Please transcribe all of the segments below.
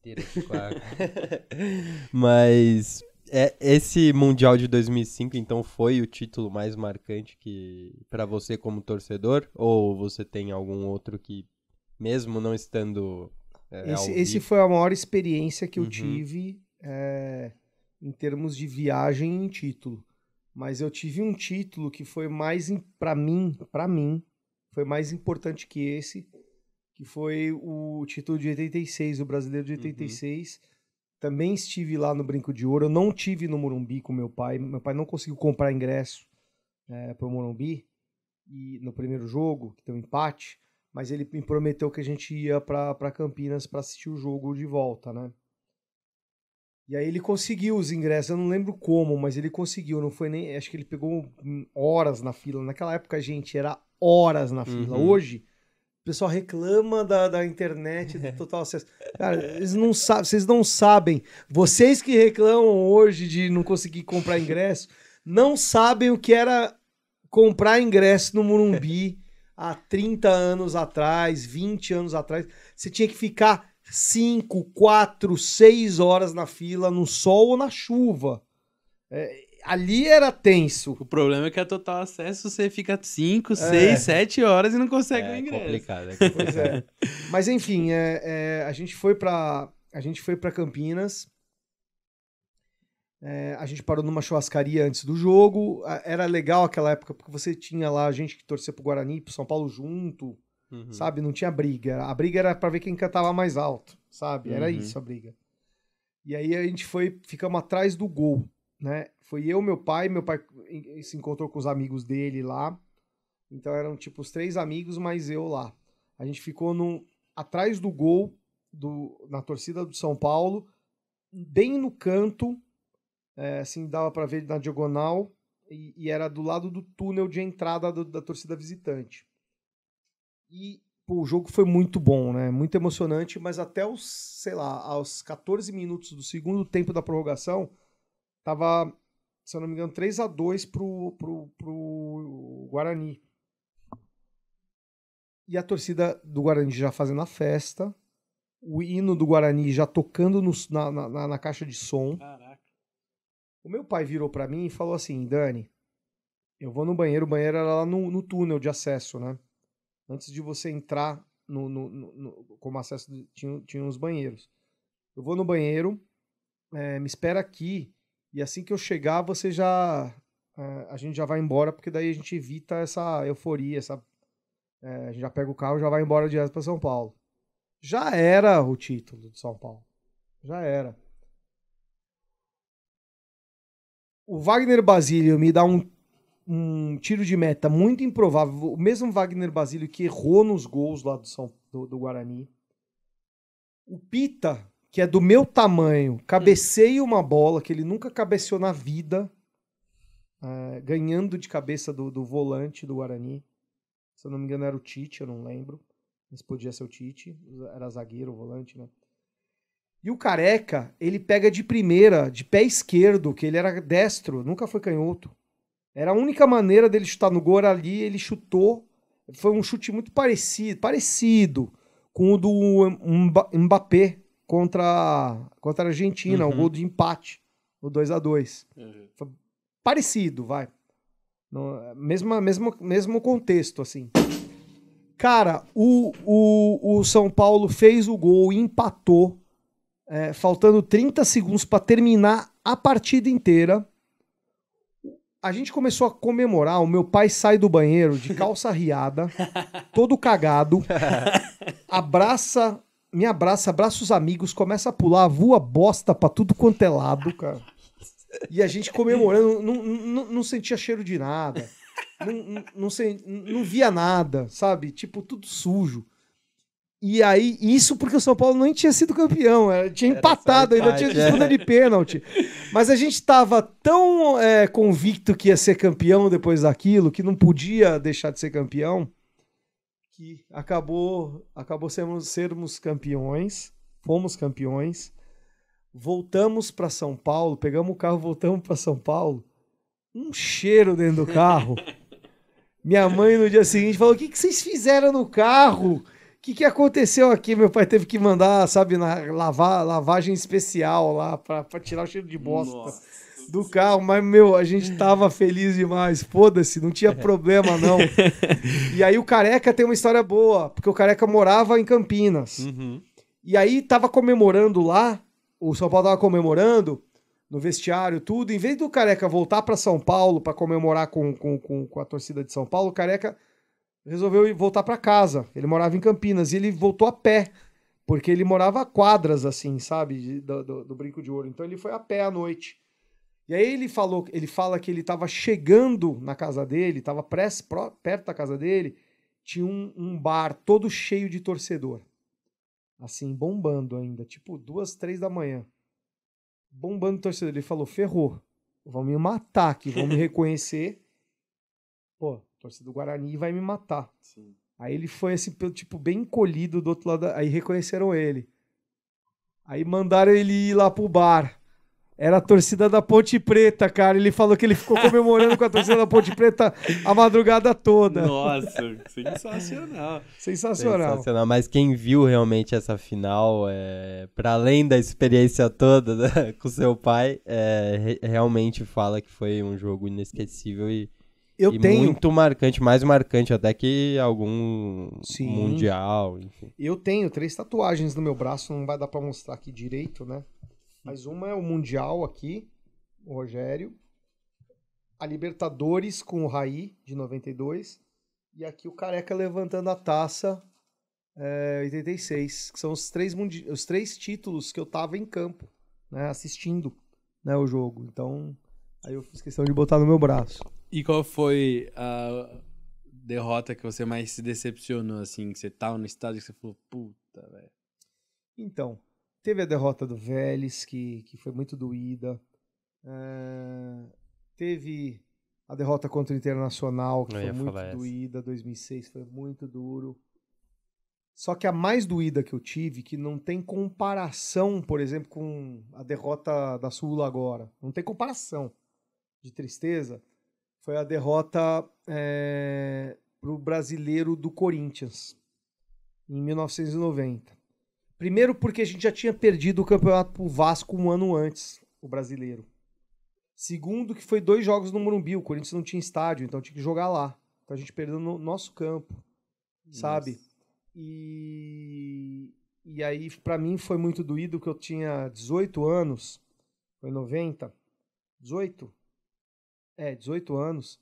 inteiro aqui com a... Mas esse Mundial de 2005, então, foi o título mais marcante para você como torcedor? Ou você tem algum outro que, mesmo não estando Esse foi a maior experiência que eu tive em termos de viagem em título. Mas eu tive um título que foi mais, para mim, foi mais importante que esse, que foi o título de 86, o Brasileiro de 86. Também estive lá no Brinco de Ouro. Eu não tive no Morumbi com meu pai. Meu pai não conseguiu comprar ingresso para o Morumbi e no primeiro jogo, que deu um empate, mas ele me prometeu que a gente ia para Campinas para assistir o jogo de volta, né? E aí ele conseguiu os ingressos, eu não lembro como, mas ele conseguiu, não foi nem, acho que ele pegou horas na fila. Naquela época, gente, era horas na fila. Hoje, o pessoal reclama da internet, do total acesso. Cara, vocês não sabem, vocês que reclamam hoje de não conseguir comprar ingresso, não sabem o que era comprar ingresso no Morumbi há 30 anos atrás, 20 anos atrás. Você tinha que ficar 5, 4, 6 horas na fila, no sol ou na chuva. Ali era tenso. O problema é que a Total Acesso você fica 5, 6, 7 horas e não consegue o ingresso. É complicado. Pois é. Mas enfim, a gente foi para Campinas. A gente parou numa churrascaria antes do jogo. Era legal aquela época, porque você tinha lá gente que torcia pro Guarani, pro São Paulo junto, sabe? Não tinha briga. A briga era pra ver quem cantava mais alto, sabe? Era isso a briga. E aí a gente ficamos atrás do gol, né? Foi eu, meu pai se encontrou com os amigos dele lá. Então eram tipo os 3 amigos, mais eu lá. A gente ficou atrás do gol, na torcida do São Paulo, bem no canto. Assim, dava para ver na diagonal e era do lado do túnel de entrada da torcida visitante. E o jogo foi muito bom, né? Muito emocionante, mas até aos 14 minutos do segundo tempo da prorrogação, tava, se eu não me engano, 3-2 pro Guarani. E a torcida do Guarani já fazendo a festa, o hino do Guarani já tocando na caixa de som. Caraca. O meu pai virou pra mim e falou assim: Dani, eu vou no banheiro. O banheiro era lá no túnel de acesso, né? Antes de você entrar como acesso, tinha uns banheiros. Eu vou no banheiro, me espera aqui, e assim que eu chegar, a gente já vai embora, porque daí a gente evita essa euforia, a gente já pega o carro e já vai embora direto pra São Paulo. Já era o título de São Paulo. Já era. O Wagner Basílio me dá um tiro de meta muito improvável. O mesmo Wagner Basílio que errou nos gols lá do Guarani. O Pita, que é do meu tamanho, cabeceia uma bola que ele nunca cabeceou na vida, ganhando de cabeça do volante do Guarani. Se eu não me engano era o Tite, eu não lembro. Mas podia ser o Tite. Era zagueiro, o volante, né? E o Careca, ele pega de primeira, de pé esquerdo, que ele era destro, nunca foi canhoto. Era a única maneira dele chutar no gol ali, ele chutou. Foi um chute muito parecido com o do Mbappé contra a Argentina, o gol de empate, o 2-2. Foi parecido, vai. Mesmo contexto, assim. Cara, o São Paulo fez o gol e empatou. Faltando 30 segundos para terminar a partida inteira. A gente começou a comemorar. O meu pai sai do banheiro de calça riada, todo cagado, me abraça os amigos, começa a pular, voa bosta pra tudo quanto é lado, cara. E a gente comemorando, não sentia cheiro de nada, não via nada, sabe? Tipo, tudo sujo. E aí, isso porque o São Paulo nem tinha sido campeão, tinha empatado, ainda tinha disputa de pênalti. Mas a gente estava tão convicto que ia ser campeão depois daquilo, que não podia deixar de ser campeão, que acabou sermos campeões, fomos campeões, voltamos para São Paulo, pegamos o carro, voltamos para São Paulo, um cheiro dentro do carro. Minha mãe no dia seguinte falou: o que vocês fizeram no carro? que aconteceu aqui? Meu pai teve que mandar, sabe, lavagem especial lá pra tirar o cheiro de bosta do carro. Mas, meu, a gente tava feliz demais. Foda-se, não tinha problema, não. E aí o Careca tem uma história boa, porque o Careca morava em Campinas. Uhum. E aí tava comemorando lá, o São Paulo tava comemorando no vestiário, tudo. Em vez do Careca voltar pra São Paulo pra comemorar com a torcida de São Paulo, o Careca resolveu ir voltar pra casa. Ele morava em Campinas e ele voltou a pé, porque ele morava a quadras, assim, sabe, do Brinco de Ouro. Então ele foi a pé à noite. E aí ele fala que ele tava chegando na casa dele, tava perto da casa dele, tinha um bar todo cheio de torcedor. Assim, bombando ainda, tipo 2, 3 da manhã. Bombando torcedor. Ele falou, ferrou, vão me matar aqui, vão me reconhecer. Pô, torcida do Guarani vai me matar. Sim. Aí ele foi assim, tipo, bem encolhido do outro lado, aí reconheceram ele. Aí mandaram ele ir lá pro bar. Era a torcida da Ponte Preta, cara. Ele falou que ele ficou comemorando com a torcida da Ponte Preta a madrugada toda. Nossa, sensacional. Sensacional. Mas quem viu realmente essa final, para além da experiência toda, né, com seu pai, realmente fala que foi um jogo inesquecível e muito marcante, mais marcante até que algum mundial, enfim. Eu tenho 3 tatuagens no meu braço, não vai dar pra mostrar aqui direito, né? Mas uma é o Mundial aqui, o Rogério. A Libertadores com o Raí, de 92. E aqui o Careca levantando a taça, 86. Que são os 3 títulos que eu tava em campo, né, assistindo, né, o jogo. Então, aí eu fiz questão de botar no meu braço. E qual foi a derrota que você mais se decepcionou, assim? Que você tava no estádio e você falou, puta, velho. Então, teve a derrota do Vélez, que foi muito doída. Teve a derrota contra o Internacional, que foi muito doída. 2006 foi muito duro. Só que a mais doída que eu tive, que não tem comparação, por exemplo, com a derrota da Sula agora. Não tem comparação de tristeza. Foi a derrota pro brasileiro do Corinthians, em 1990. Primeiro porque a gente já tinha perdido o campeonato pro Vasco um ano antes, o brasileiro. Segundo que foi 2 jogos no Morumbi, o Corinthians não tinha estádio, então tinha que jogar lá. Então a gente perdeu no nosso campo, sabe? E aí pra mim foi muito doído que eu tinha 18 anos, foi 90, 18? 18 anos.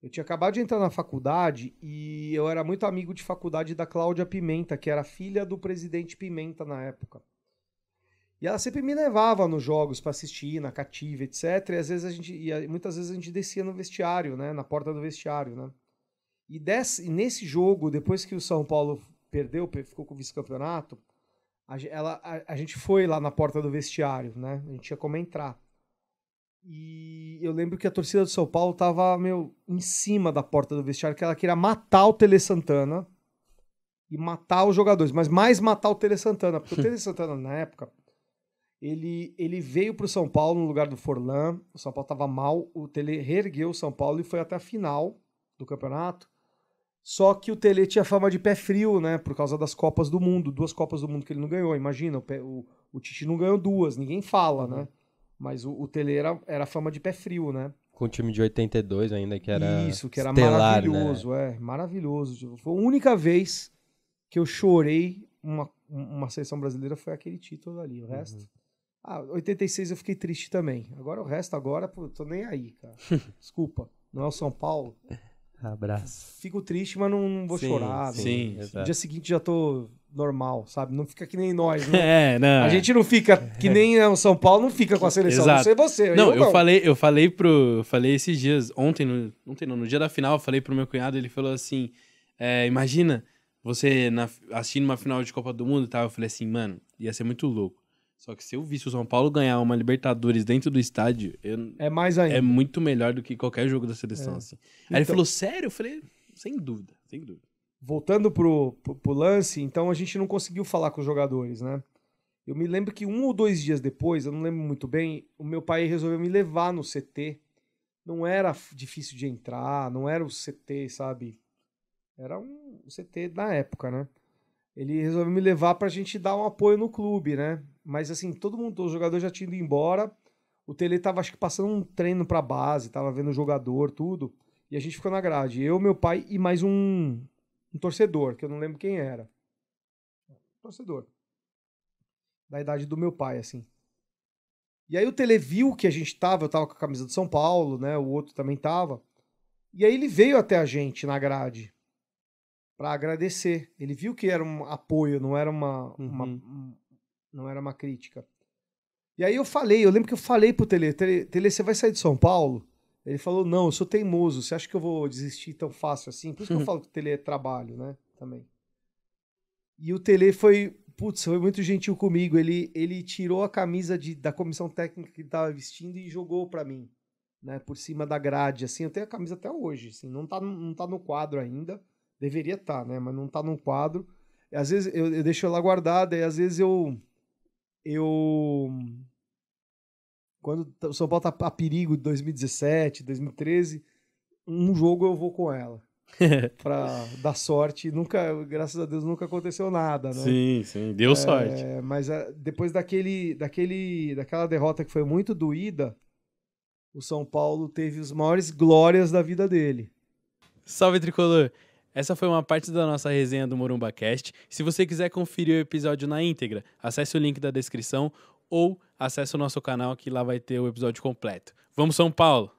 Eu tinha acabado de entrar na faculdade e eu era muito amigo de faculdade da Cláudia Pimenta, que era filha do presidente Pimenta na época. E ela sempre me levava nos jogos para assistir, na cativa, etc. E às vezes muitas vezes a gente descia no vestiário, né, na porta do vestiário, né? E nesse jogo, depois que o São Paulo perdeu, ficou com o vice-campeonato, a gente foi lá na porta do vestiário, né? A gente tinha como entrar. E eu lembro que a torcida do São Paulo tava, em cima da porta do vestiário, que ela queria matar o Tele Santana e matar os jogadores, mas mais matar o Tele Santana, porque o Tele Santana, na época, ele veio pro São Paulo no lugar do Forlan, o São Paulo tava mal, o Tele reergueu o São Paulo e foi até a final do campeonato, só que o Tele tinha fama de pé frio, né, por causa das Copas do Mundo, 2 Copas do Mundo que ele não ganhou, imagina, o Tite não ganhou 2, ninguém fala, né? Mas o Tele era fama de pé frio, né? Com o time de 82 ainda, que era isso, que era estelar, maravilhoso, né? Maravilhoso. Foi a única vez que eu chorei uma seleção brasileira, foi aquele título ali. O resto... 86 eu fiquei triste também. Agora o resto, pô, tô nem aí, cara. Desculpa, não é o São Paulo. Abraço. Fico triste, mas não vou chorar. Sim, no dia seguinte já tô normal, sabe? Não fica que nem nós, né? Não. A gente não fica que nem o São Paulo, não fica com a seleção. Exato. Não sei você. Não, eu falei esses dias, ontem, no dia da final, eu falei pro meu cunhado, ele falou assim, imagina você assistindo uma final de Copa do Mundo e tal. Eu falei assim, mano, ia ser muito louco. Só que se eu visse o São Paulo ganhar uma Libertadores dentro do estádio, é mais ainda. É muito melhor do que qualquer jogo da seleção, assim. Aí ele falou, sério? Eu falei, sem dúvida. Voltando pro lance, então a gente não conseguiu falar com os jogadores, né? Eu me lembro que 1 ou 2 dias depois, eu não lembro muito bem, o meu pai resolveu me levar no CT. Não era difícil de entrar, não era o CT, sabe? Era um CT da época, né? ele resolveu me levar pra gente dar um apoio no clube, né? Mas assim, os jogadores já tinham ido embora. O Tele tava, acho que, passando um treino pra base, tava vendo o jogador, tudo. E a gente ficou na grade. Eu, meu pai e mais um torcedor, que eu não lembro quem era. Torcedor. Da idade do meu pai, assim. E aí o Tele viu que a gente tava, eu tava com a camisa do São Paulo, né? O outro também tava. E aí ele veio até a gente na grade pra agradecer. Ele viu que era um apoio, não era não era uma crítica. E aí eu lembro que eu falei pro Tele, você vai sair de São Paulo? Ele falou, não, eu sou teimoso, você acha que eu vou desistir tão fácil assim? Por isso que eu falo que o Tele é trabalho, né? Também. E o Tele foi muito gentil comigo. Ele tirou a camisa da comissão técnica que ele tava vestindo e jogou pra mim, né? Por cima da grade, assim. Eu tenho a camisa até hoje, assim. Não tá no quadro ainda. Deveria estar, né? Mas não tá no quadro. E, às vezes eu deixo ela guardada e às vezes quando o São Paulo tá a perigo de 2017, 2013, um jogo eu vou com ela. Pra dar sorte. Nunca, graças a Deus, nunca aconteceu nada, né? Sim, deu sorte. Mas depois daquela derrota que foi muito doída, o São Paulo teve as maiores glórias da vida dele. Salve, Tricolor! Essa foi uma parte da nossa resenha do MorumbaCast. Se você quiser conferir o episódio na íntegra, acesse o link da descrição ou acesse o nosso canal que lá vai ter o episódio completo. Vamos, São Paulo!